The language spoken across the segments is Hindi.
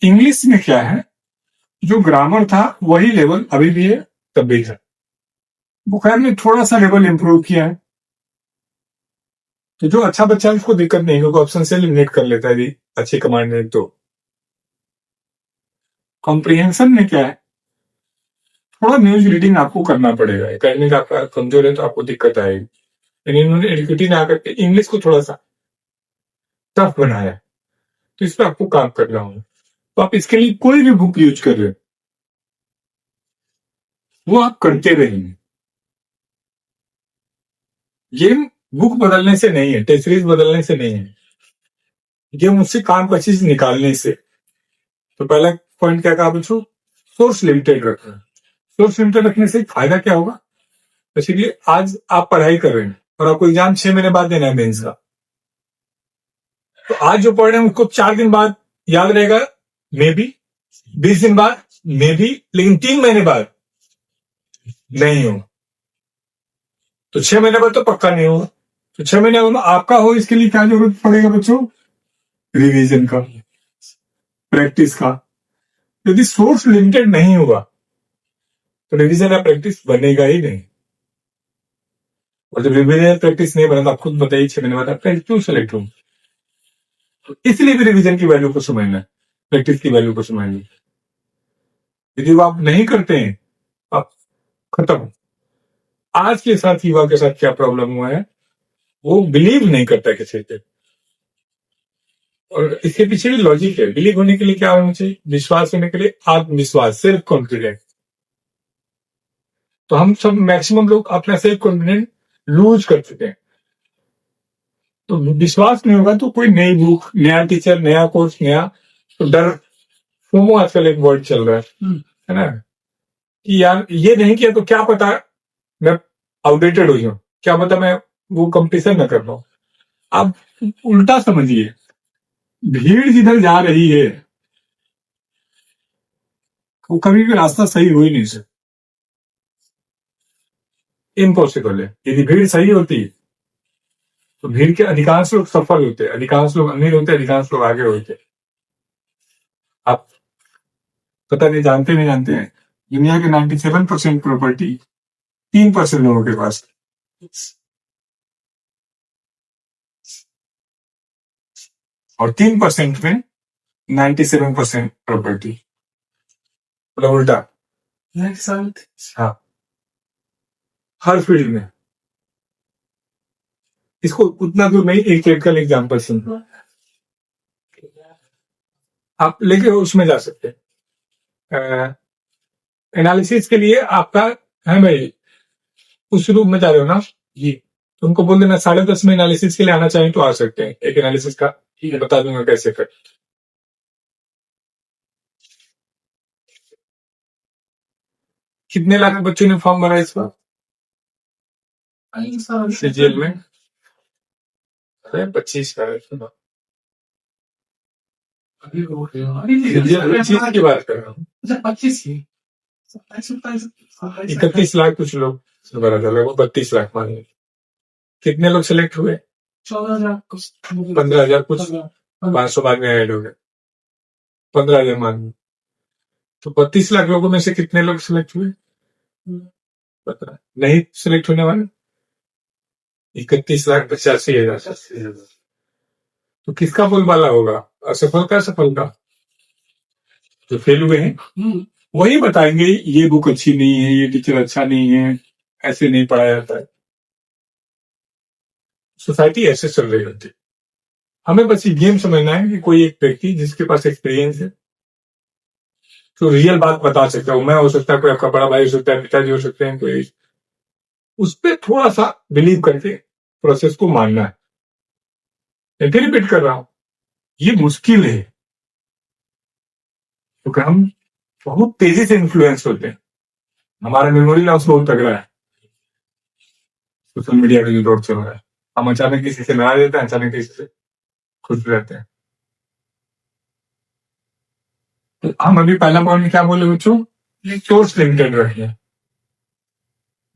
इंग्लिश में क्या है, जो ग्रामर था वही लेवल अभी भी है, तब भी है। बुखार ने थोड़ा सा लेवल इंप्रूव किया है, तो जो अच्छा बच्चा है उसको दिक्कत नहीं, क्योंकि ऑप्शन से एलिमिनेट कर लेता है यदि अच्छी कमांड है। तो कॉम्प्रिहेंशन में क्या है, थोड़ा न्यूज रीडिंग आपको करना पड़ेगा। एकेडमिक आपका कमजोर है तो आपको दिक्कत आएगी, लेकिन इन्होंने एडुकेटिव ने आकर के इंग्लिश को थोड़ा सा टफ बनाया, तो इस पर आपको काम करना होगा। तो आप इसके लिए कोई भी बुक यूज कर रहे हो वो आप करते रहेंगे। गेम बुक बदलने से नहीं है, टेस्ट सीरीज बदलने से नहीं है, गेम उससे काम का चीज निकालने से। तो पहला पॉइंट क्या कहा बच्चों, सोर्स लिमिटेड रखना। सोर्स लिमिटेड रखने से फायदा क्या होगा, इसीलिए आज आप पढ़ाई कर रहे हैं और आपको एग्जाम 6 महीने बाद देना है मेंस का, तो आज जो पढ़ रहे हैं उसको 4 दिन बाद याद रहेगा, मे बी 20 दिन बाद मे बी, लेकिन 3 महीने बाद नहीं हो, तो 6 महीने बाद तो पक्का नहीं होगा। तो 6 महीने बाद आपका हो, इसके लिए क्या जरूरत पड़ेगा बच्चों, रिवीजन का, प्रैक्टिस का। यदि सोर्स लिमिटेड नहीं होगा तो रिवीजन या प्रैक्टिस बनेगा ही नहीं, और जब रिवीजन या प्रैक्टिस नहीं बना तो आप खुद बताइए 6 महीने बाद आपका क्यों सेलेक्ट हो। तो इसलिए भी रिवीजन की वैल्यू को समझना है, प्रैक्टिस की वैल्यू को समझना है। यदि वो आप नहीं करते हैं आप खत्म। आज के साथ युवा के साथ क्या प्रॉब्लम हुआ है, वो बिलीव नहीं करता किसी पे, और इसके पीछे भी लॉजिक है। बिलीव होने के लिए क्या होना चाहिए, विश्वास होने के लिए आत्मविश्वास, सेल्फ कॉन्फिडेंस। तो हम सब मैक्सिमम लोग अपना सेल्फ कॉन्फिडेंस लूज कर चुके हैं। तो विश्वास नहीं होगा तो कोई नई बुक, नया टीचर, नया कोर्स, नया, तो डर, फोमो आजकल एक वर्ड चल रहा है ना, कि यार ये नहीं किया तो क्या पता मैं आउटडेटेड हो जाऊं, क्या पता मैं वो कंपटीशन न कर पाऊं। आप उल्टा समझिए, भीड़ जिधर जा रही है वो कभी भी रास्ता सही हो ही नहीं सकता, इम्पॉसिबल है। यदि भीड़ सही होती तो भीड़ के अधिकांश लोग सफल होते, अधिकांश लोग अमीर होते, अधिकांश लोग आगे होते। आप पता नहीं जानते नहीं जानते हैं, दुनिया के 97% प्रॉपर्टी 3% लोगों के पास, और 3% में 97% प्रॉपर्टी, मतलब उल्टा। हाँ, हर फील्ड में। इसको उतना दूर नहीं, एक प्रैक्टिकल एग्जाम्पल सुन, आप लेके उसमें जा सकते हैं। एनालिसिस के लिए आपका है भाई, उस रूप में जा रहे हो ना जी, तुमको बोल देना 10:30 में एनालिसिस के लिए आना चाहिए तो आ सकते हैं, एक एनालिसिस का बता दूंगा कैसे कर। कितने लाख बच्चों ने फॉर्म भरा इस बार सीजीएल में? 25 लाख। चीज की बात कर रहा हूँ, 31 लाख कुछ लोग भरा था, लगभग 32 लाख मान। कितने लोग सिलेक्ट हुए? 14,000 कुछ, 15,000 कुछ, 500 बाद में ऐड हो गए, 15,000 मान। तो 32 लाख लोगों में से कितने लोग सिलेक्ट हुए? पता नहीं, सिलेक्ट होने वाले 31,85,000। तो किसका बोलबाला होगा, असफल का सफल का? जो फेल हुए हैं वही बताएंगे ये बुक अच्छी नहीं है, ये टीचर अच्छा नहीं है, ऐसे नहीं पढ़ाया जाता है। सोसाइटी ऐसे चल रही होती है। हमें बस ये गेम समझना है कि कोई एक व्यक्ति जिसके पास एक्सपीरियंस है, तो रियल बात बता सकता है। मैं हो सकता है, कोई आपका बड़ा भाई हो सकता है, पिताजी हो सकते हैं, कोई, उस पर थोड़ा सा बिलीव करके प्रोसेस को मानना है। फिर रिपीट कर रहा हूं, ये मुश्किल है क्योंकि हम बहुत तेजी से इन्फ्लुएंस होते हैं, हमारा मेमोरी लॉस बहुत तगड़ा है, सोशल मीडिया का जो दौर चल रहा है। हम अचानक किसी से नाराज रहते हैं, अचानक किसी से खुश रहते हैं। तो हम अभी पहला पॉइंट में क्या बोले बच्चों, सोर्स लिमिटेड रखिए।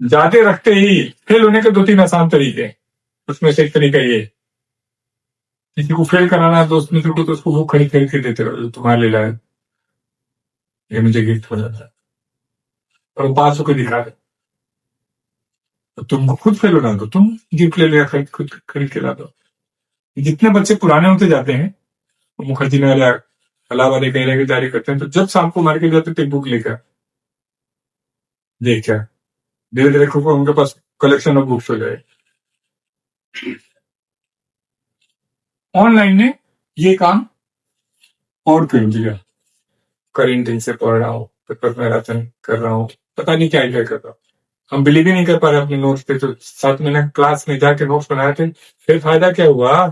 ज्यादा रखते ही फेल होने के 2-3 आसान तरीके, उसमें से एक तरीका ये, किसी को फेल कराना है दोस्त मित्र को, तो उसको वो खरीद खरीद के देते रहो जो तुम्हारे लिए लाए। ये मुझे गिफ्ट हो जाता है, और 500 को दिखा दे, तो तुमको खुद फेल होना, तो तुम गिफ्ट ले लिया, खुद खरीद के ला दो। जितने बच्चे पुराने होते जाते हैं, मुखर्जी नगर, इलाहाबाद कहीं रह की तैयारी करते हैं, तो जब शाम को मार्केट जाते थे बुक लेकर, देख क्या धीरे धीरे खुद उनके पास कलेक्शन ऑफ बुक्स हो जाए। ऑनलाइन ने ये काम और कर दिया। करेंटिंग से पढ़ रहा हूँ, पेपर मैराथन कर रहा हूँ, पता नहीं क्या क्या कर रहा हूँ। हम बिलीव ही नहीं कर पा रहे अपने नोट्स पे, तो 7 महीने क्लास में जाके नोट्स बनाए थे, फिर फायदा क्या हुआ?